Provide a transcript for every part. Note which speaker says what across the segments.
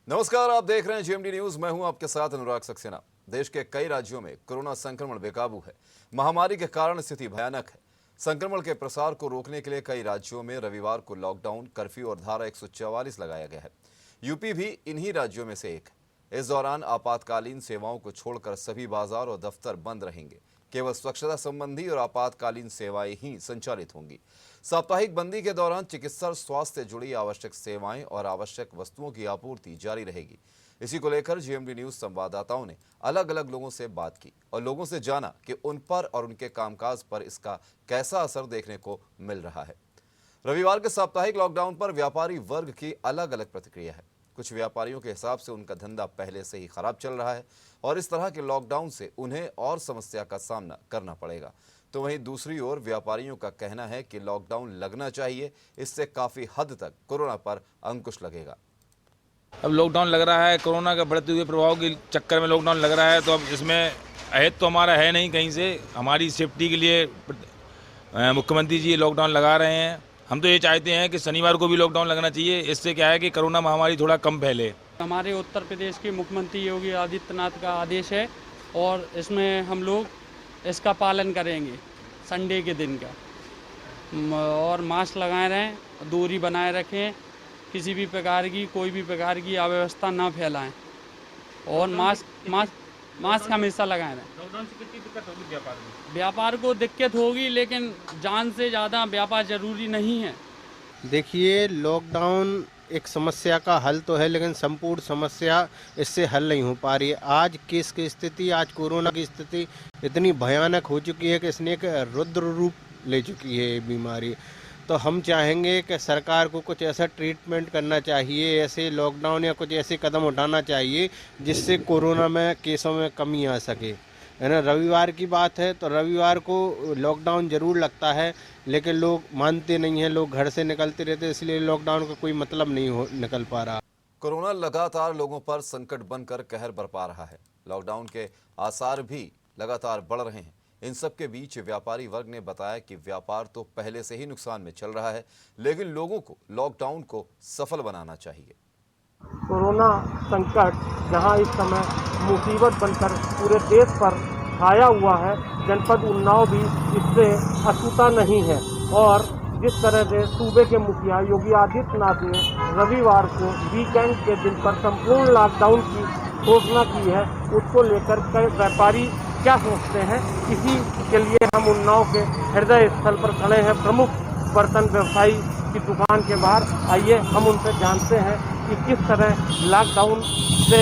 Speaker 1: नमस्कार, आप देख रहे हैं जीएमडी न्यूज। मैं हूं आपके साथ अनुराग सक्सेना। देश के कई राज्यों में कोरोना संक्रमण बेकाबू है। महामारी के कारण स्थिति भयानक है। संक्रमण के प्रसार को रोकने के लिए कई राज्यों में रविवार को लॉकडाउन, कर्फ्यू और धारा 144 लगाया गया है। यूपी भी इन्हीं राज्यों में से एक है। इस दौरान आपातकालीन सेवाओं को छोड़कर सभी बाजार और दफ्तर बंद रहेंगे। केवल स्वच्छता संबंधी और आपातकालीन सेवाएं ही संचालित होंगी। साप्ताहिक बंदी के दौरान चिकित्सा और स्वास्थ्य से जुड़ी आवश्यक सेवाएं और आवश्यक वस्तुओं की आपूर्ति जारी रहेगी। इसी को लेकर जीएमडी न्यूज संवाददाताओं ने अलग अलग लोगों से बात की और लोगों से जाना कि उन पर और उनके कामकाज पर इसका कैसा असर देखने को मिल रहा है। रविवार के साप्ताहिक लॉकडाउन पर व्यापारी वर्ग की अलग अलग प्रतिक्रिया है। कुछ व्यापारियों के हिसाब से उनका धंधा पहले से ही खराब चल रहा है और इस तरह के लॉकडाउन से उन्हें और समस्या का सामना करना पड़ेगा। तो वहीं दूसरी ओर व्यापारियों का कहना है कि लॉकडाउन लगना चाहिए, इससे काफी हद तक कोरोना पर अंकुश लगेगा।
Speaker 2: अब लॉकडाउन लग रहा है, कोरोना के बढ़ते हुए प्रभाव के चक्कर में लॉकडाउन लग रहा है, तो अब इसमें अहद तो हमारा है नहीं कहीं से। हमारी सेफ्टी के लिए मुख्यमंत्री जी लॉकडाउन लगा रहे हैं। हम तो ये चाहते हैं कि शनिवार को भी लॉकडाउन लगना चाहिए। इससे क्या है कि कोरोना महामारी थोड़ा कम फैले।
Speaker 3: हमारे उत्तर प्रदेश के मुख्यमंत्री योगी आदित्यनाथ का आदेश है और इसमें हम लोग इसका पालन करेंगे संडे के दिन का। और मास्क लगाए रहें, दूरी बनाए रखें, किसी भी प्रकार की कोई भी प्रकार की अव्यवस्था ना फैलाएं और मास्क हमेशा लगाए रहें।
Speaker 2: लॉकडाउन से कितनी दिक्कत होगी व्यापार में?
Speaker 3: व्यापार को दिक्कत होगी, लेकिन जान से ज़्यादा व्यापार जरूरी नहीं है।
Speaker 4: देखिए, लॉकडाउन एक समस्या का हल तो है, लेकिन संपूर्ण समस्या इससे हल नहीं हो पा रही है। आज केस की स्थिति, आज कोरोना की स्थिति इतनी भयानक हो चुकी है कि इसने एक रुद्र रूप ले चुकी है ये बीमारी। तो हम चाहेंगे कि सरकार को कुछ ऐसा ट्रीटमेंट करना चाहिए, ऐसे लॉकडाउन या कुछ ऐसे कदम उठाना चाहिए जिससे कोरोना में केसों में कमी आ सके, है ना। रविवार की बात है तो रविवार को लॉकडाउन जरूर लगता है, लेकिन लोग मानते नहीं हैं, लोग घर से निकलते रहते हैं, इसलिए लॉकडाउन का कोई मतलब नहीं निकल पा रहा।
Speaker 1: कोरोना लगातार लोगों पर संकट बनकर कहर बरपा रहा है। लॉकडाउन के आसार भी लगातार बढ़ रहे हैं। इन सब के बीच व्यापारी वर्ग ने बताया कि व्यापार तो पहले से ही नुकसान में चल रहा है, लेकिन लोगों को लॉकडाउन को सफल बनाना चाहिए।
Speaker 5: कोरोना संकट जहां इस समय मुसीबत बनकर पूरे देश पर छाया हुआ है, जनपद उन्नाव भी इससे अछूता नहीं है। और जिस तरह से सूबे के मुखिया योगी आदित्यनाथ ने रविवार को वीकेंड के दिन पर संपूर्ण लॉकडाउन की घोषणा की है, उसको लेकर कई व्यापारी क्या सोचते हैं, इसी के लिए हम उन्नाव के हृदय स्थल पर खड़े हैं, प्रमुख बर्तन व्यवसायी की दुकान के बाहर। आइए हम उनसे जानते हैं कि किस तरह लॉकडाउन से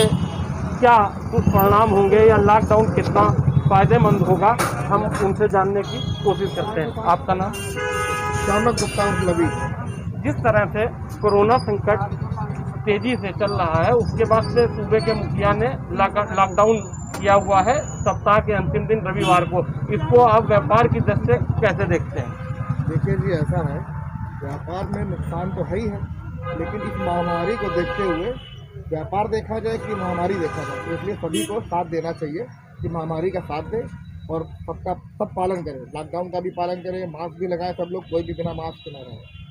Speaker 5: क्या दुष्परिणाम होंगे या लॉकडाउन कितना फायदेमंद होगा, हम उनसे जानने की कोशिश करते हैं। आपका नाम?
Speaker 6: श्यामक गुप्ता लवी।
Speaker 5: जिस तरह से कोरोना संकट तेजी से चल रहा है, उसके बाद से सूबे के मुखिया ने लॉकडाउन किया हुआ है सप्ताह के अंतिम दिन रविवार को, इसको आप व्यापार की दृष्टि से कैसे देखते हैं?
Speaker 6: देखिए जी, ऐसा है, व्यापार में नुकसान तो है ही है, लेकिन इस महामारी को देखते हुए व्यापार देखा जाए कि महामारी देखा जाए, तो इसलिए सभी को साथ देना चाहिए कि महामारी का साथ दें और सब पालन करें, लॉकडाउन का भी पालन करें, मास्क भी लगाएं सब लोग, कोई भी बिना मास्क के न रहे।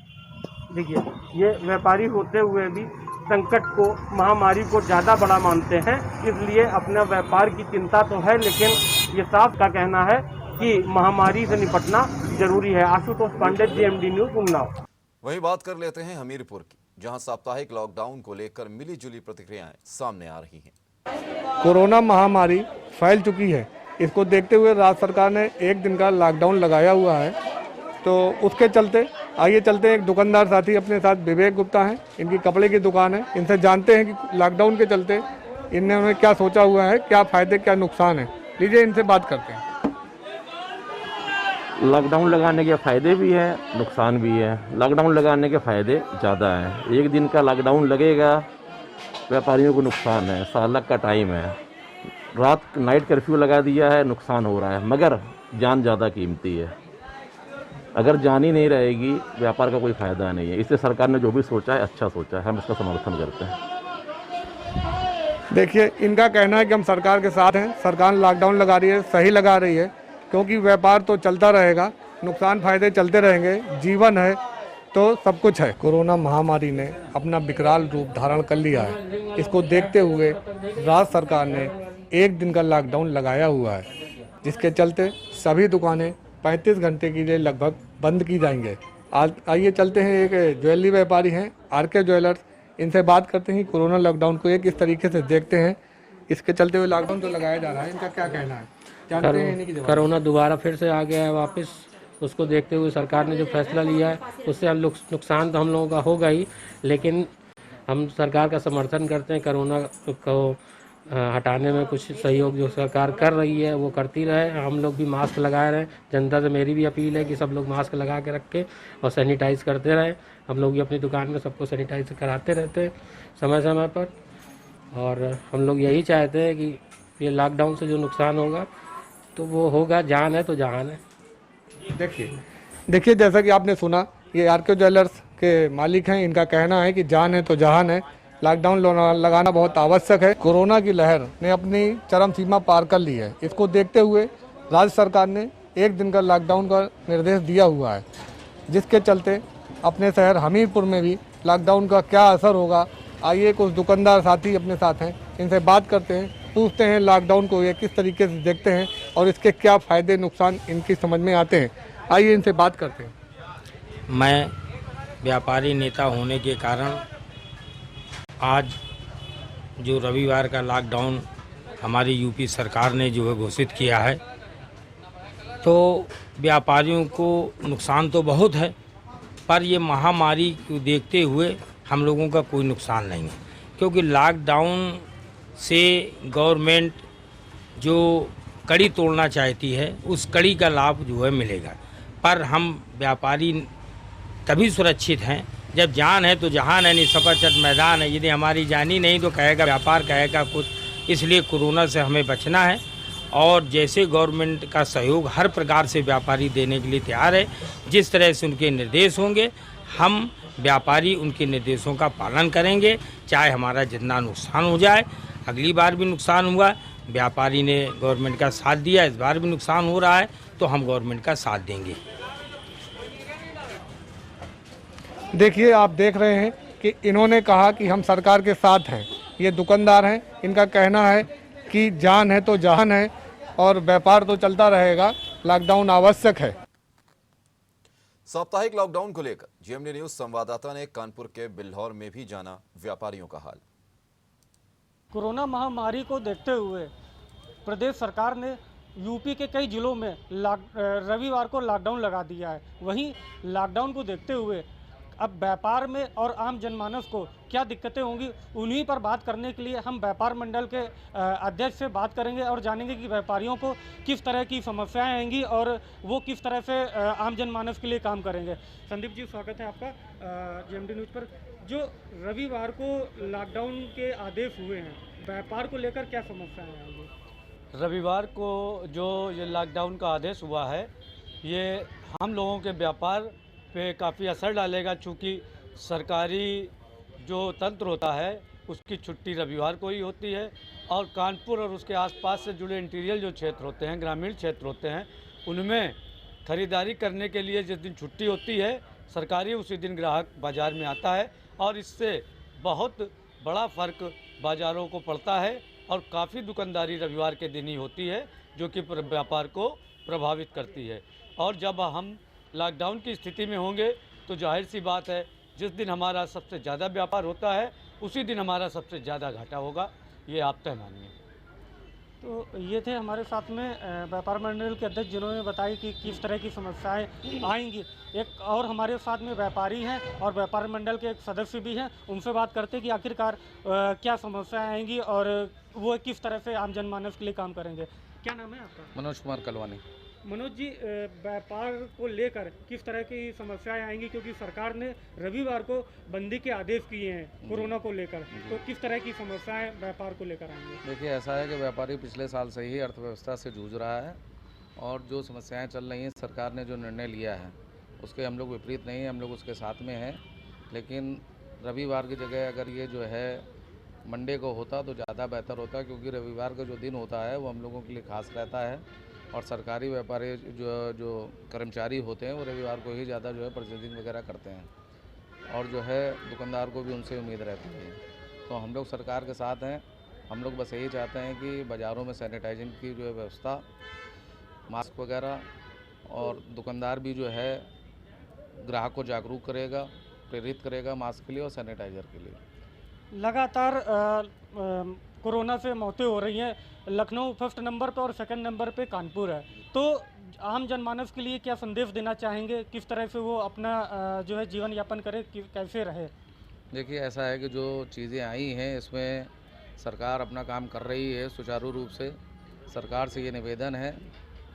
Speaker 5: देखिए, ये व्यापारी होते हुए भी संकट को, महामारी को ज़्यादा बड़ा मानते हैं, इसलिए अपने व्यापार की चिंता तो है, लेकिन ये साफ का कहना है कि महामारी से निपटना जरूरी है। Ashutosh Pandey, GMD news, Unnao.
Speaker 1: वहीं बात कर लेते हैं हमीरपुर की, जहां साप्ताहिक लॉकडाउन को लेकर मिली जुली प्रतिक्रियाएं सामने आ रही हैं।
Speaker 7: कोरोना महामारी फैल चुकी है, इसको देखते हुए राज्य सरकार ने एक दिन का लॉकडाउन लगाया हुआ है। तो उसके चलते आइए चलते हैं, एक दुकानदार साथी अपने साथ विवेक गुप्ता हैं, इनकी कपड़े की दुकान है, इनसे जानते हैं कि लॉकडाउन के चलते इन्होंने क्या सोचा हुआ है, क्या फ़ायदे क्या नुकसान है। लीजिए इनसे बात करते हैं।
Speaker 8: लॉकडाउन लगाने के फ़ायदे भी हैं, नुकसान भी है। लॉकडाउन लगाने के फ़ायदे ज़्यादा हैं। एक दिन का लॉकडाउन लगेगा, व्यापारियों को नुकसान है, सालक का टाइम है, रात नाइट कर्फ्यू लगा दिया है, नुकसान हो रहा है, मगर जान ज़्यादा कीमती है। अगर जान ही नहीं रहेगी, व्यापार का कोई फ़ायदा नहीं है। इससे सरकार ने जो भी सोचा है अच्छा सोचा है, हम इसका समर्थन करते हैं।
Speaker 7: देखिए, इनका कहना है कि हम सरकार के साथ हैं, सरकार लॉकडाउन लगा रही है, सही लगा रही है, क्योंकि व्यापार तो चलता रहेगा, नुकसान फायदे चलते रहेंगे, जीवन है, तो सब कुछ है। कोरोना महामारी ने अपना विकराल रूप धारण कर लिया है। इसको देखते हुए राज्य सरकार ने एक दिन का लॉकडाउन लगाया हुआ है, जिसके चलते सभी दुकानें 35 घंटे के लिए लगभग बंद की जाएंगे। आज आइए चलते हैं, एक ज्वेलरी व्यापारी हैं आरके ज्वेलर्स, इनसे बात करते हैं। कोरोना लॉकडाउन को एक इस तरीके से देखते हैं, इसके चलते हुए लॉकडाउन तो लगाया जा रहा है, इनका क्या कहना है, जानते हैं इन्हीं की जवाब।
Speaker 9: कोरोना दोबारा फिर से आ गया है वापस। उसको देखते हुए सरकार ने जो फैसला लिया है उससे हम लोग नुकसान तो हम लोगों का होगा ही, लेकिन हम सरकार का समर्थन करते हैं। कोरोना को हटाने में कुछ सहयोग जो सरकार कर रही है वो करती रहे। हम लोग भी मास्क लगाए रहें। जनता से मेरी भी अपील है कि सब लोग मास्क लगा के रखें और सैनिटाइज़ करते रहें। हम लोग भी अपनी दुकान में सबको सैनिटाइज कराते रहते हैं समय समय पर, और हम लोग यही चाहते हैं कि ये लॉकडाउन से जो नुकसान होगा तो वो होगा, जान है तो जहान है।
Speaker 7: देखिए जैसा कि आपने सुना, ये आरके ज्वेलर्स के मालिक हैं, इनका कहना है कि जान है तो जहान है। लॉकडाउन लगाना बहुत आवश्यक है। कोरोना की लहर ने अपनी चरम सीमा पार कर ली है। इसको देखते हुए राज्य सरकार ने एक दिन का लॉकडाउन का निर्देश दिया हुआ है, जिसके चलते अपने शहर हमीरपुर में भी लॉकडाउन का क्या असर होगा। आइए कुछ दुकानदार साथी अपने साथ हैं, इनसे बात करते हैं, पूछते हैं लॉकडाउन को ये किस तरीके से देखते हैं और इसके क्या फ़ायदे नुकसान इनकी समझ में आते हैं। आइए इनसे बात करते हैं।
Speaker 9: मैं व्यापारी नेता होने के कारण आज जो रविवार का लॉकडाउन हमारी यूपी सरकार ने जो है घोषित किया है, तो व्यापारियों को नुकसान तो बहुत है, पर ये महामारी को देखते हुए हम लोगों का कोई नुकसान नहीं है, क्योंकि लॉकडाउन से गवर्नमेंट जो कड़ी तोड़ना चाहती है उस कड़ी का लाभ जो है मिलेगा। पर हम व्यापारी तभी सुरक्षित हैं जब जान है तो जहान है, नहीं सफरचंद मैदान है। यदि हमारी जान ही नहीं तो कहेगा व्यापार, कहेगा कुछ। इसलिए कोरोना से हमें बचना है और जैसे गवर्नमेंट का सहयोग हर प्रकार से व्यापारी देने के लिए तैयार है। जिस तरह से उनके निर्देश होंगे हम व्यापारी उनके निर्देशों का पालन करेंगे, चाहे हमारा जितना नुकसान हो जाए। अगली बार भी नुकसान हुआ, व्यापारी ने गवर्नमेंट का साथ दिया, इस बार भी नुकसान हो रहा है तो हम गवर्नमेंट का साथ देंगे।
Speaker 7: देखिए आप देख रहे हैं कि इन्होंने कहा कि हम सरकार के साथ हैं। ये दुकानदार हैं, इनका कहना है कि जान है तो जहान है और व्यापार तो चलता रहेगा, लॉकडाउन आवश्यक है।
Speaker 1: साप्ताहिक लॉकडाउन को लेकर जीएमडी न्यूज संवाददाता ने कानपुर के बिल्हौर में भी जाना व्यापारियों का हाल।
Speaker 5: कोरोना महामारी को देखते हुए प्रदेश सरकार ने यूपी के कई जिलों में रविवार को लॉकडाउन लगा दिया है। वहीं लॉकडाउन को देखते हुए अब व्यापार में और आम जनमानस को क्या दिक्कतें होंगी, उन्हीं पर बात करने के लिए हम व्यापार मंडल के अध्यक्ष से बात करेंगे और जानेंगे कि व्यापारियों को किस तरह की समस्याएं आएंगी और वो किस तरह से आम जनमानस के लिए काम करेंगे। संदीप जी, स्वागत है आपका जीएमडी न्यूज़ पर। जो रविवार को लॉकडाउन के आदेश हुए हैं, व्यापार को लेकर क्या समस्याएं आएंगी?
Speaker 3: रविवार को जो ये लॉकडाउन का आदेश हुआ है, ये हम लोगों के व्यापार पे काफ़ी असर डालेगा, चूँकि सरकारी जो तंत्र होता है उसकी छुट्टी रविवार को ही होती है और कानपुर और उसके आसपास से जुड़े इंटीरियर जो क्षेत्र होते हैं, ग्रामीण क्षेत्र होते हैं, उनमें ख़रीदारी करने के लिए जिस दिन छुट्टी होती है सरकारी, उसी दिन ग्राहक बाज़ार में आता है और इससे बहुत बड़ा फ़र्क बाज़ारों को पड़ता है और काफ़ी दुकानदारी रविवार के दिन ही होती है, जो कि व्यापार को प्रभावित करती है। और जब हम लॉकडाउन की स्थिति में होंगे तो जाहिर सी बात है, जिस दिन हमारा सबसे ज़्यादा व्यापार होता है उसी दिन हमारा सबसे ज़्यादा घाटा होगा, ये आप तय मानिए।
Speaker 5: तो ये थे हमारे साथ में व्यापार मंडल के अध्यक्ष, जिन्होंने बताया कि किस तरह की समस्याएं आएंगी। एक और हमारे साथ में व्यापारी हैं और व्यापार मंडल के एक सदस्य भी हैं, उनसे बात करते हैं कि आखिरकार क्या समस्याएं आएंगी और वो किस तरह से आम जनमानस के लिए काम करेंगे। क्या नाम है आपका?
Speaker 10: मनोज कुमार कलवानी।
Speaker 5: मनोज जी, व्यापार को लेकर किस तरह की समस्याएं आएंगी, क्योंकि सरकार ने रविवार को बंदी के आदेश किए हैं कोरोना को लेकर, तो किस तरह की समस्याएं व्यापार को लेकर आएंगी?
Speaker 10: देखिए, ऐसा है कि व्यापारी पिछले साल से ही अर्थव्यवस्था से जूझ रहा है और जो समस्याएं चल रही हैं, सरकार ने जो निर्णय लिया है उसके हम लोग विपरीत नहीं हैं, हम लोग उसके साथ में हैं। लेकिन रविवार की जगह अगर ये जो है मंडे को होता तो ज़्यादा बेहतर होता, क्योंकि रविवार का जो दिन होता है वो हम लोगों के लिए खास रहता है और सरकारी व्यापारी जो कर्मचारी होते हैं वो रविवार को ही ज़्यादा जो है प्रोसेसिंग वगैरह करते हैं। और जो है दुकानदार को भी उनसे उम्मीद रहती है। तो हम लोग सरकार के साथ हैं। हम लोग बस यही चाहते हैं कि बाज़ारों में सैनिटाइजिंग की जो है व्यवस्था, मास्क वगैरह, और दुकानदार भी जो है ग्राहक को जागरूक करेगा, प्रेरित करेगा मास्क के लिए और सैनिटाइज़र के लिए।
Speaker 5: लगातार कोरोना से मौतें हो रही हैं। लखनऊ फर्स्ट नंबर पर और सेकंड नंबर पे कानपुर है। तो आम जनमानस के लिए क्या संदेश देना चाहेंगे, किस तरह से वो अपना जो है जीवन यापन करे, कैसे रहे?
Speaker 10: देखिए, ऐसा है कि जो चीज़ें आई हैं इसमें सरकार अपना काम कर रही है सुचारू रूप से। सरकार से ये निवेदन है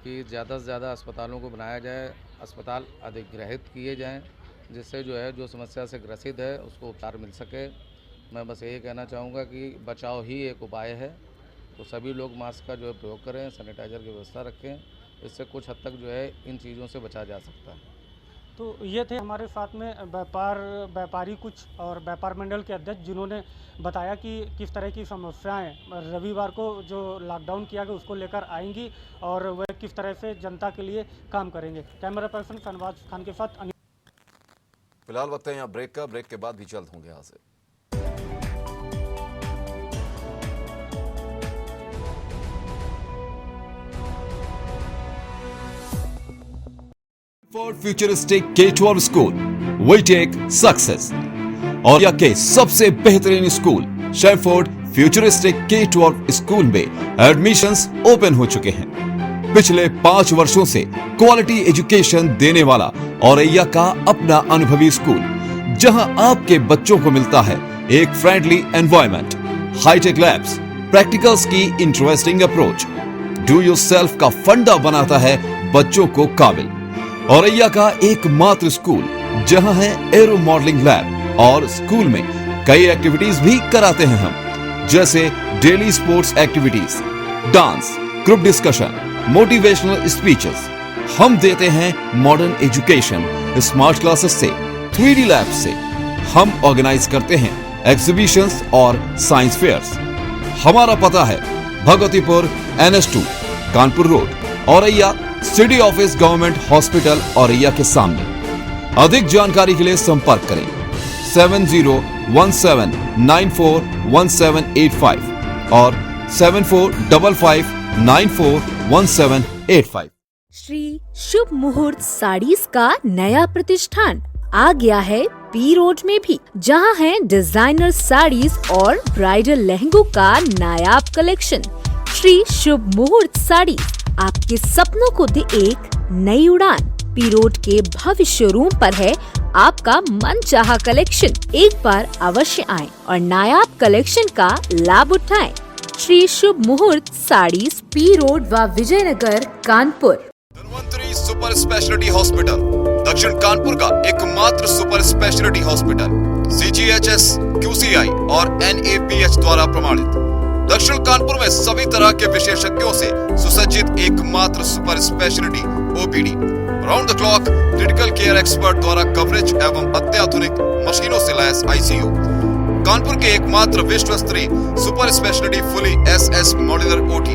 Speaker 10: कि ज़्यादा से ज़्यादा अस्पतालों को बनाया जाए, अस्पताल अधिग्रहित किए जाएं, जिससे जो है जो समस्या से ग्रसित है उसको उपचार मिल सके। मैं बस यही कहना चाहूँगा कि बचाव ही एक उपाय है। तो सभी लोग मास्क का जो है प्रयोग करें, सैनिटाइज़र की व्यवस्था रखें। इससे कुछ हद तक जो है इन चीज़ों से बचा जा सकता है।
Speaker 5: तो ये थे हमारे साथ में व्यापारी कुछ और व्यापार मंडल के अध्यक्ष, जिन्होंने बताया कि किस तरह की समस्याएं रविवार को जो लॉकडाउन किया गया उसको लेकर आएंगी और वह किस तरह से जनता के लिए काम करेंगे। कैमरा पर्सन शहनवाज खान के साथ अनिल।
Speaker 1: फिलहाल वक्त है यहाँ ब्रेक का। ब्रेक के बाद भी जल्द होंगे यहाँ से।
Speaker 11: For futuristic K-12 school, we take success. और यहाँ के सबसे बेहतरीन स्कूल शेफोर्ड फ्यूचरिस्टिक K-12 स्कूल में एडमिशंस ओपन हो चुके हैं। पिछले 5 वर्षों से क्वालिटी एजुकेशन देने वाला औरैया का अपना अनुभवी स्कूल, जहां आपके बच्चों को मिलता है एक friendly environment, hitech labs, practicals की इंटरेस्टिंग अप्रोच, डू योरसेल्फ का फंडा बनाता है बच्चों को काबिल। औरैया का एकमात्र स्कूल जहां है एरो मॉडलिंग लैब और स्कूल में कई एक्टिविटीज भी कराते हैं हम, जैसे daily sports activities, dance, group discussion, motivational speeches. हम देते हैं मॉडर्न एजुकेशन स्मार्ट क्लासेस से, 3D लैब से। हम ऑर्गेनाइज करते हैं एग्जीबिशंस और साइंस फेयर्स। हमारा पता है Bhagwatipur NS2 Kanpur road, Auraiya, city office government hospital Auraiya के सामने। अधिक जानकारी के लिए संपर्क करें 7017941785 और 7455941785।
Speaker 12: श्री शुभ मुहूर्त साड़ीज का नया प्रतिष्ठान आ गया है पी रोड में भी, जहां है डिजाइनर साड़ीज और ब्राइडल लहंगों का नायाब कलेक्शन। श्री शुभ मुहूर्त साड़ीज आपके सपनों को दे एक नई उड़ान। पी रोड के भव्य शोरूम पर है आपका मनचाहा कलेक्शन। एक बार अवश्य आएं और नायाब कलेक्शन का लाभ उठाएं। श्री शुभ मुहूर्त साड़ीज, पी रोड व Vijaynagar, Kanpur.
Speaker 11: Dhanvantari super speciality hospital दक्षिण कानपुर का एकमात्र super speciality hospital CGHS, QCI और NABH द्वारा प्रमाणित। दक्षिण कानपुर में सभी तरह के विशेषज्ञों से सुसज्जित एकमात्र super speciality OPD, round the clock critical care expert द्वारा कवरेज एवं अत्याधुनिक मशीनों से लैस ICU। कानपुर के एकमात्र विश्व स्तरीय super speciality fully SS modular OT,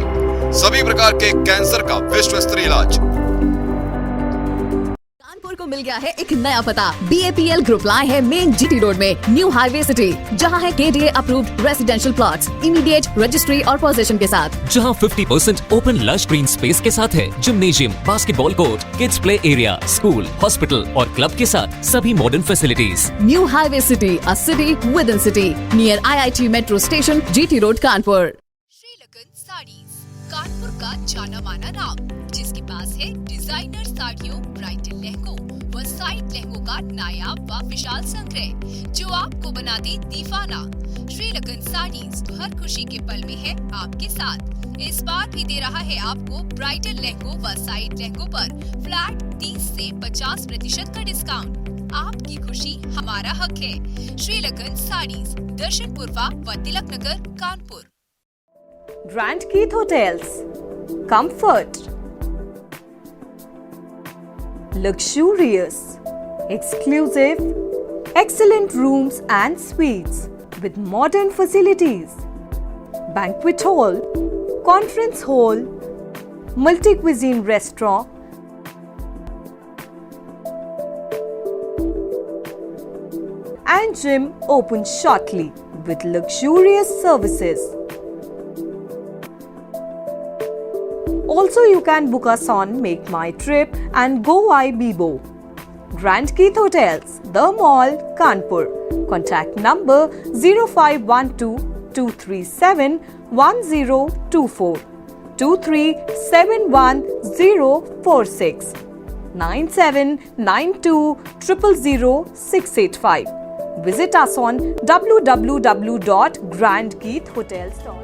Speaker 11: सभी प्रकार के कैंसर का विश्व स्तरीय इलाज।
Speaker 12: कानपुर को मिल गया है एक नया पता। BAPL ग्रुप लाए है मेन GT रोड में न्यू हाईवे सिटी, जहां है KDA approved residential plots, immediate registry और पोजीशन के साथ,
Speaker 13: जहां 50% ओपन लश ग्रीन स्पेस के साथ है gymnasium, basketball court, kids play area, school, hospital और क्लब के साथ सभी modern facilities.
Speaker 12: New highway city, a city with in city, near IIT metro station, GT road, Kanpur. श्रीलकन साड़ीज, कानपुर का जाना माना नाम, जिसके पास है डिजाइनर साड़ियों, ब्राइडल लहंगों व साइड लहंगों का नायाब व विशाल संग्रह, जो आपको बना दे दीवाना। श्रीलकन साड़ीज हर खुशी के पल में है आपके साथ। इस बार भी दे रहा है आपको ब्राइडल लहंगों व साइड लहंगों पर फ्लैट 30 से 50% का डिस्काउंट। आपकी खुशी हमारा हक है। श्रीलकन साड़ीज, दर्शन पूर्वा व Tilak Nagar, Kanpur.
Speaker 14: Grand Keith Hotels, comfort, luxurious, exclusive, excellent rooms and suites with modern facilities, banquet hall, conference hall, multi-cuisine restaurant, and gym open shortly with luxurious services. Also, you can book us on Make My Trip and Go Ibibo. Grand Keith Hotels, The Mall, Kanpur. Contact number 0512 237 1024 2371046 9792 000 685. Visit us on www.grandkeithhotels.com.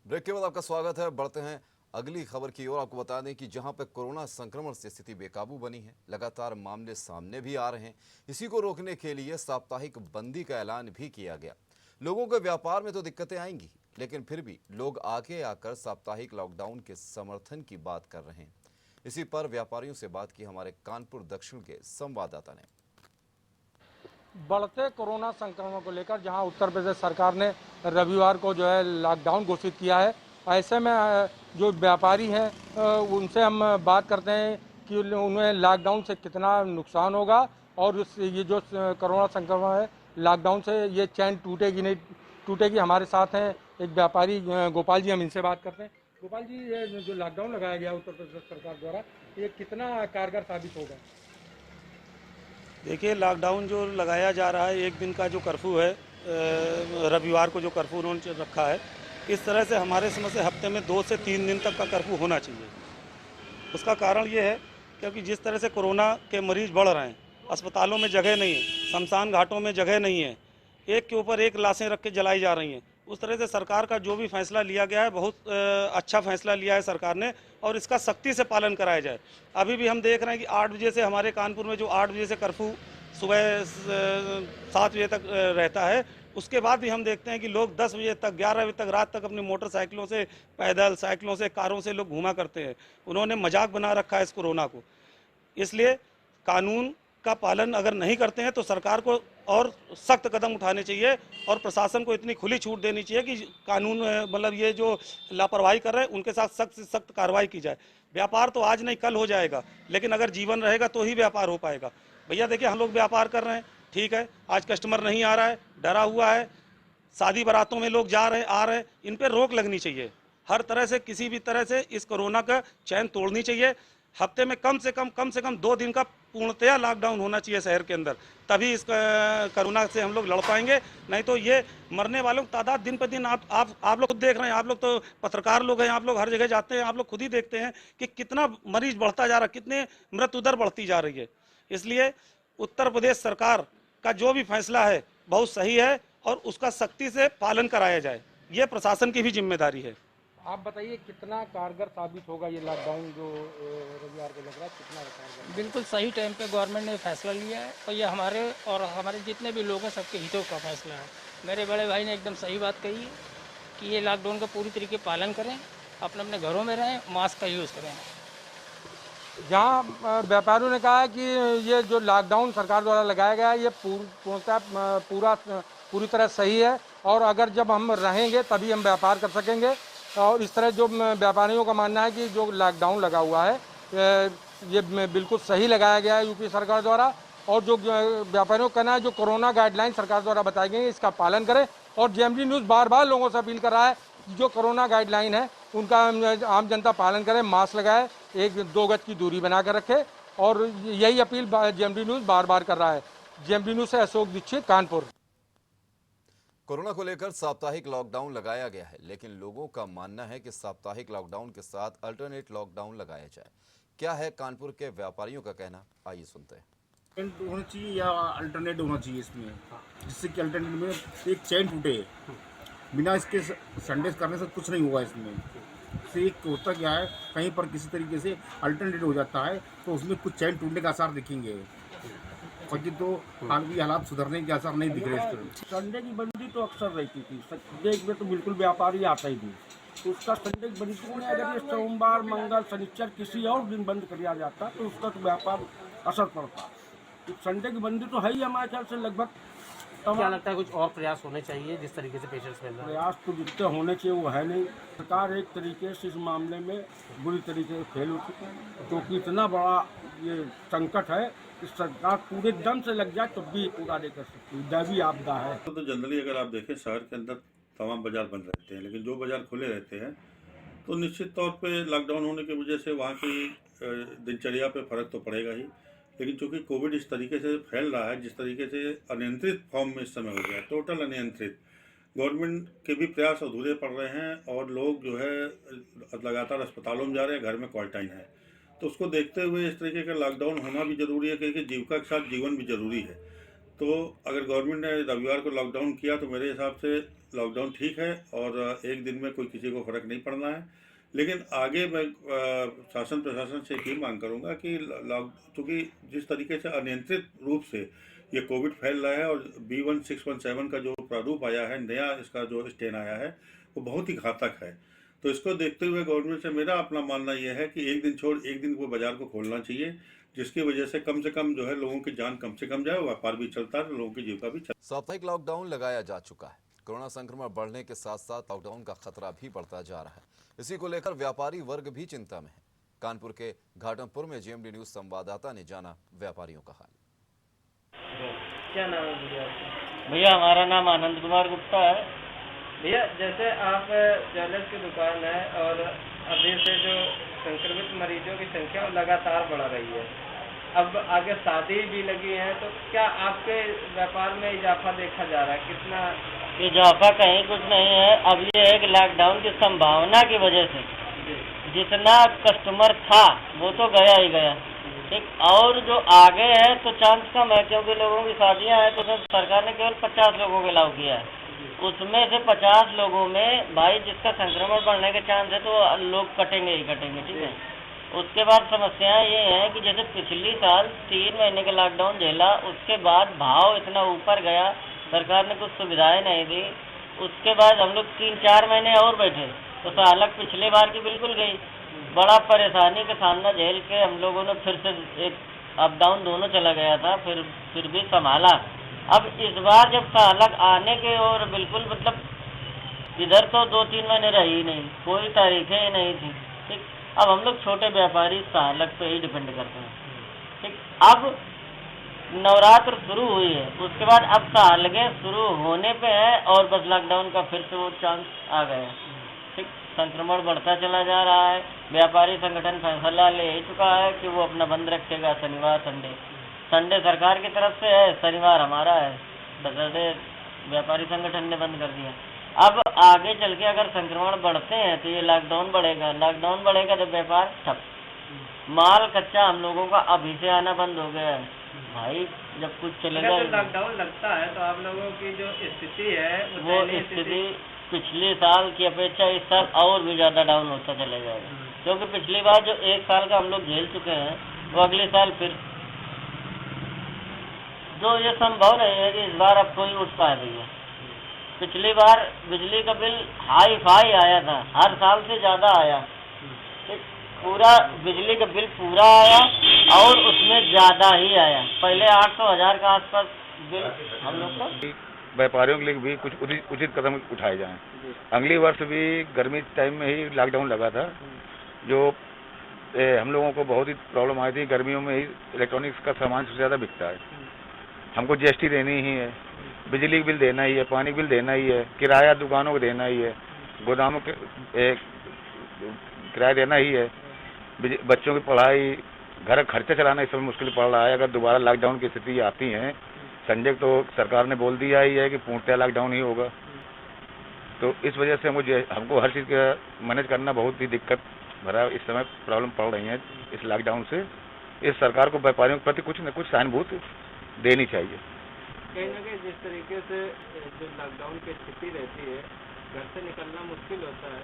Speaker 1: Break के बाद आपका स्वागत है। बढ़ते हैं अगली खबर की ओर। आपको बता दें कि जहां पर कोरोना संक्रमण से स्थिति बेकाबू बनी है, लगातार मामले सामने भी आ रहे हैं। इसी को रोकने के लिए साप्ताहिक बंदी का ऐलान भी किया गया। लोगों के व्यापार में तो दिक्कतें आएंगी, लेकिन फिर भी लोग आगे आकर साप्ताहिक लॉकडाउन के समर्थन की बात कर रहे हैं। इसी पर व्यापारियों से बात की हमारे कानपुर दक्षिण के संवाददाता ने।
Speaker 7: बढ़ते कोरोना संक्रमण को लेकर जहां उत्तर प्रदेश सरकार ने रविवार को जो है लॉकडाउन घोषित किया है, ऐसे में जो व्यापारी हैं उनसे हम बात करते हैं कि उन्हें लॉकडाउन से कितना नुकसान होगा और ये जो कोरोना संक्रमण है लॉकडाउन से ये चैन टूटेगी नहीं टूटेगी। हमारे साथ हैं एक व्यापारी गोपाल जी, हम इनसे बात करते हैं। गोपाल जी, ये जो लॉकडाउन लगाया गया उत्तर प्रदेश सरकार द्वारा, ये कितना कारगर साबित होगा?
Speaker 15: देखिए, लॉकडाउन जो लगाया जा रहा है, एक दिन का जो कर्फ्यू है, रविवार को जो कर्फ्यू उन्होंने रखा है, इस तरह से हमारे समझ से हफ्ते में 2 से 3 दिन तक का कर्फ्यू होना चाहिए। उसका कारण ये है क्योंकि जिस तरह से कोरोना के मरीज बढ़ रहे हैं, अस्पतालों में जगह नहीं है, शमशान घाटों में जगह नहीं है, एक के ऊपर एक लाशें रख के जलाई जा रही हैं। उस तरह से सरकार का जो भी फैसला लिया गया है, बहुत अच्छा फैसला लिया है सरकार ने, और इसका सख्ती से पालन कराया जाए। अभी भी हम देख रहे हैं कि 8 बजे से हमारे कानपुर में जो 8 बजे से कर्फ्यू सुबह 7 बजे तक रहता है, उसके बाद भी हम देखते हैं कि लोग 10 बजे तक, 11 बजे तक, रात तक अपनी मोटरसाइकिलों से, पैदल साइकिलों से, कारों से लोग घूमा करते हैं। उन्होंने मजाक बना रखा है इस कोरोना को। इसलिए कानून का पालन अगर नहीं करते हैं तो सरकार को और सख्त कदम उठाने चाहिए और प्रशासन को इतनी खुली छूट देनी चाहिए कि कानून मतलब ये जो लापरवाही कर रहे हैं उनके साथ सख्त से सख्त कार्रवाई की जाए। व्यापार तो आज नहीं कल हो जाएगा, लेकिन अगर जीवन रहेगा तो ही व्यापार हो पाएगा। भैया देखिए, हम लोग व्यापार कर रहे हैं, ठीक है, आज कस्टमर नहीं आ रहा है, डरा हुआ है, शादी बारातों में लोग जा रहे हैं, आ रहे हैं, इन पर रोक लगनी चाहिए। हर तरह से, किसी भी तरह से इस कोरोना का चैन तोड़नी चाहिए। हफ्ते में कम से कम 2 दिन का पूर्णतया लॉकडाउन होना चाहिए शहर के अंदर, तभी इस कोरोना से हम लोग लड़ पाएंगे। नहीं तो ये मरने वालों की तादाद दिन पर दिन आप लोग खुद देख रहे हैं। आप लोग तो पत्रकार लोग हैं, आप लोग हर जगह जाते हैं, आप लोग खुद ही देखते हैं कि कितना मरीज बढ़ता जा रहा है, कितने मृत्यु दर बढ़ती जा रही है। इसलिए उत्तर प्रदेश सरकार का जो भी फैसला है बहुत सही है और उसका सख्ती से पालन कराया जाए, ये प्रशासन की भी जिम्मेदारी है।
Speaker 7: आप बताइए, कितना कारगर साबित होगा ये लॉकडाउन जो रविवार को लग रहा है, कितना कारगर?
Speaker 3: बिल्कुल सही टाइम पे गवर्नमेंट ने फैसला लिया है और ये हमारे और हमारे जितने भी लोग हैं सबके हितों का फैसला है। मेरे बड़े भाई ने एकदम सही बात कही है कि ये लॉकडाउन का पूरी तरीके पालन करें, अपने अपने घरों में रहें, मास्क का यूज़ करें।
Speaker 7: जहाँ व्यापारियों ने कहा है कि ये जो लॉकडाउन सरकार द्वारा लगाया गया है ये पूरी तरह सही है और अगर जब हम रहेंगे तभी हम व्यापार कर सकेंगे। और इस तरह जो व्यापारियों का मानना है कि जो लॉकडाउन लगा हुआ है ये बिल्कुल सही लगाया गया है यूपी सरकार द्वारा। और जो व्यापारियों का कहना है जो कोरोना गाइडलाइन सरकार द्वारा बताई गई है इसका पालन करें। और जेएमडी न्यूज़ बार बार लोगों से अपील कर रहा है जो कोरोना गाइडलाइन है उनका आम जनता पालन करे, मास्क लगाए, 1-2 गज की दूरी बना कर रखे और यही अपील जेएमडी न्यूज़ बार बार कर रहा है। जेएमडी न्यूज़ से अशोक दीक्षित, कानपुर।
Speaker 1: कोरोना को लेकर साप्ताहिक लॉकडाउन लगाया गया है, लेकिन लोगों का मानना है कि साप्ताहिक लॉकडाउन के साथ अल्टरनेट लॉकडाउन लगाया जाए। क्या है कानपुर के व्यापारियों का कहना, आइए सुनते हैं।
Speaker 16: होना चाहिए या अल्टरनेट होना चाहिए इसमें, जिससे कि अल्टरनेट में एक चैन टूटे। बिना इसके संडे करने से कुछ नहीं होगा। इसमें से एक होता क्या है, कहीं पर किसी तरीके से अल्टरनेट हो जाता है तो उसमें कुछ चैन टूटने का आसार दिखेंगे, बाकी तो हाल भी हालात सुधरने के आसार नहीं दिख रहे।
Speaker 5: संडे की बंदी तो अक्सर रहती थी, संडे में तो बिल्कुल व्यापारी आता ही नहीं। तो उसका संडे की बंदी में अगर ये सोमवार, मंगल, शनिचर किसी और दिन बंद कर दिया जाता तो उसका तो व्यापार असर पड़ता। तो संडे की बंदी तो है ही हमारे ख्याल से लगभग
Speaker 17: क्या लगता है कुछ और प्रयास होने चाहिए जिस तरीके से पेशेंट्स मिल रहा है?
Speaker 16: प्रयास तो जितने होने चाहिए वो है नहीं। सरकार एक तरीके से इस मामले में बुरी तरीके से फेल हो चुकी है, क्योंकि इतना बड़ा ये संकट है कि सरकार पूरे दम से लग जाए तब भी पूरा नहीं कर सकती, दैवीय आपदा है।
Speaker 18: तो जनरली अगर आप देखें शहर के अंदर तमाम बाजार बंद रहते हैं, लेकिन जो बाजार खुले रहते हैं तो निश्चित तौर पे लॉकडाउन होने की वजह से वहाँ की दिनचर्या पे फर्क तो पड़ेगा ही। लेकिन चूंकि कोविड इस तरीके से फैल रहा है, जिस तरीके से अनियंत्रित फॉर्म में इस समय हो गया, टोटल अनियंत्रित, गवर्नमेंट के भी प्रयास अधूरे पड़ रहे हैं और लोग जो है लगातार अस्पतालों में जा रहे हैं, घर में क्वारंटाइन है। तो उसको देखते हुए इस तरीके का लॉकडाउन होना भी ज़रूरी है, क्योंकि जीविका के साथ जीवन भी ज़रूरी है। तो अगर गवर्नमेंट ने रविवार को लॉकडाउन किया तो मेरे हिसाब से लॉकडाउन ठीक है और एक दिन में कोई किसी को फ़र्क नहीं पड़ना है। लेकिन आगे मैं शासन प्रशासन से ही मांग करूंगा कि चूँकि जिस तरीके से अनियंत्रित रूप से ये कोविड फैल रहा है और B1617 का जो प्रारूप आया है, नया इसका जो स्ट्रेन आया है, वो बहुत ही घातक है। तो इसको देखते हुए गवर्नमेंट से मेरा अपना मानना यह है कि एक दिन छोड़ एक दिन को बाजार को खोलना चाहिए, जिसकी वजह से कम जो है लोगों की जान कम से कम जाए, व्यापार भी चलता है, लोगों की जीविका भी चलती है।
Speaker 1: साप्ताहिक लॉकडाउन लगाया जा चुका है। कोरोना संक्रमण बढ़ने के साथ साथ लॉकडाउन का खतरा भी बढ़ता जा रहा है। इसी को लेकर व्यापारी वर्ग भी चिंता में है। कानपुर के घाटमपुर में GMD न्यूज संवाददाता ने जाना व्यापारियों का हाल।
Speaker 19: क्या नाम है भैया आपका? भैया हमारा नाम आनंद कुमार गुप्ता है। भैया जैसे आप ज्वेलर्स की दुकान है और अभी से जो संक्रमित मरीजों की संख्या लगातार बढ़ रही है, अब आगे शादी भी लगी है, तो क्या आपके व्यापार में इजाफा देखा जा रहा है? कितना
Speaker 20: इजाफा? कहीं कुछ नहीं है। अब ये है कि लॉकडाउन की संभावना की वजह से जितना कस्टमर था वो तो गया ही गया, ठीक, और जो आगे है तो चांस कम है, क्योंकि लोगों की शादियां हैं तो सरकार ने केवल 50 लोगों को अलाउ किया है। उसमें से 50 लोगों में भाई जिसका संक्रमण बढ़ने के चांस है तो लोग कटेंगे ही कटेंगे, ठीक है। उसके बाद समस्याएं ये हैं कि जैसे पिछली साल 3 महीने का लॉकडाउन झेला, उसके बाद भाव इतना ऊपर गया, सरकार ने कुछ सुविधाएं नहीं दी। उसके बाद हम लोग 3-4 महीने और बैठे तो सालक पिछले बार की बिल्कुल गई। बड़ा परेशानी का सामना झेल के हम लोगों ने फिर से एक अप डाउन दोनों चला गया था, फिर भी संभाला। अब इस बार जब सालक आने के और बिल्कुल मतलब इधर तो 2-3 महीने रही नहीं, कोई तारीखें ही नहीं थी, ठीक। अब हम लोग छोटे व्यापारी सालक पे ही डिपेंड करते हैं, ठीक। अब नवरात्र शुरू हुई है, उसके बाद अब सालगे शुरू होने पे है और बस लॉकडाउन का फिर से वो चांस आ गया, ठीक। संक्रमण बढ़ता चला जा रहा है। व्यापारी संगठन फैसला ले ही चुका है कि वो अपना बंद रखेगा शनिवार संडे सरकार की तरफ से है, शनिवार हमारा है, बशर्ते व्यापारी संगठन ने बंद कर दिया। अब आगे चल के अगर संक्रमण बढ़ते हैं तो ये लॉकडाउन बढ़ेगा तो व्यापार ठप। माल कच्चा हम लोगों का अभी से आना बंद हो गया है भाई, जब कुछ चलेगा।
Speaker 19: अगर लॉकडाउन लगता है तो आप लोगों की जो स्थिति है
Speaker 20: वो स्थिति पिछले साल की अपेक्षा इस साल और भी ज़्यादा डाउन होता चला जाएगा, क्योंकि पिछली बार जो 1 साल का हम लोग झेल चुके हैं वो अगले साल फिर जो ये संभव नहीं है कि इस बार अब कोई उठ पाए भैया। पिछली बार बिजली का बिल हाई फाई आया था, हर साल से ज़्यादा आया, पूरा बिजली का बिल पूरा आया और उसमें ज़्यादा ही आया। पहले 800,000 का आसपास बिल हम लोग का।
Speaker 21: व्यापारियों के लिए भी कुछ उचित कदम उठाए जाएं। अगली वर्ष भी गर्मी टाइम में ही लॉकडाउन लगा था, जो हम लोगों को बहुत ही प्रॉब्लम आई थी। गर्मियों में ही इलेक्ट्रॉनिक्स का सामान सबसे ज़्यादा बिकता है, हमको GST देनी ही है, बिजली बिल देना ही है, पानी बिल देना ही है, किराया दुकानों को देना ही है, गोदामों के किराया देना ही है, बच्चों की पढ़ाई, घर का खर्चा चलाना इस समय मुश्किल पड़ रहा है। अगर दोबारा लॉकडाउन की स्थिति आती है, संडे तो सरकार ने बोल दिया ही है कि पूर्णतः लॉकडाउन ही होगा, तो इस वजह से हमको हर चीज़ का मैनेज करना बहुत ही दिक्कत भरा इस समय प्रॉब्लम पड़ रही है इस लॉकडाउन से। इस सरकार को व्यापारियों के प्रति कुछ न कुछ सहानुभूति देनी चाहिए।
Speaker 19: कहीं ना कहीं जिस तरीके से जो लॉकडाउन की स्थिति रहती है, घर से निकलना मुश्किल होता है,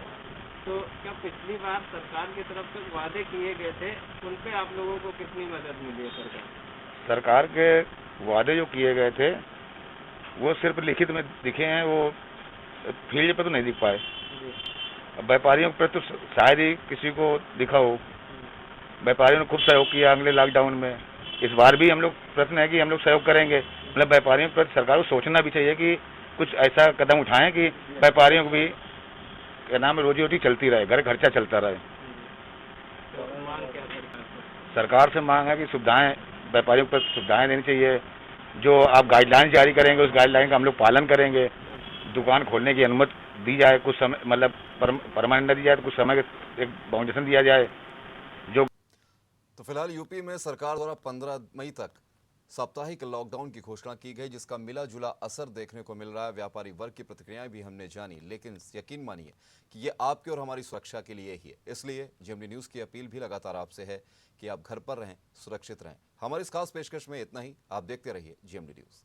Speaker 19: तो क्या पिछली बार सरकार की तरफ से वादे किए गए थे, उन पे आप लोगों को कितनी मदद मिली है?
Speaker 21: सरकार के वादे जो किए गए थे वो सिर्फ लिखित में दिखे हैं, वो फील्ड पर तो नहीं दिख पाए। व्यापारियों पर तो शायद ही किसी को दिखा हो। व्यापारियों ने खूब सहयोग किया अगले लॉकडाउन में, इस बार भी हम लोग प्रश्न है कि हम लोग सहयोग करेंगे। मतलब व्यापारियों पर सरकार को सोचना भी चाहिए कि कुछ ऐसा कदम उठाएं कि व्यापारियों को भी क्या नाम है रोजी रोटी चलती रहे, घर खर्चा चलता रहे। सरकार से मांग है कि सुविधाएं व्यापारियों पर सुविधाएं देनी चाहिए। जो आप गाइडलाइन जारी करेंगे उस गाइडलाइन का हम लोग पालन करेंगे। दुकान खोलने की अनुमति दी जाए, कुछ समय मतलब परमानेंट दी जाए तो कुछ समय एक बाउंडेशन दिया जाए। जो
Speaker 1: तो फिलहाल यूपी में सरकार द्वारा 15 मई तक साप्ताहिक लॉकडाउन की घोषणा की गई, जिसका मिला जुला असर देखने को मिल रहा है। व्यापारी वर्ग की प्रतिक्रियाएं भी हमने जानी, लेकिन यकीन मानिए कि ये आपके और हमारी सुरक्षा के लिए ही है। इसलिए जेएमडी न्यूज़ की अपील भी लगातार आपसे है कि आप घर पर रहें, सुरक्षित रहें। हमारी इस खास पेशकश में इतना ही। आप देखते रहिए जेएमडी न्यूज़।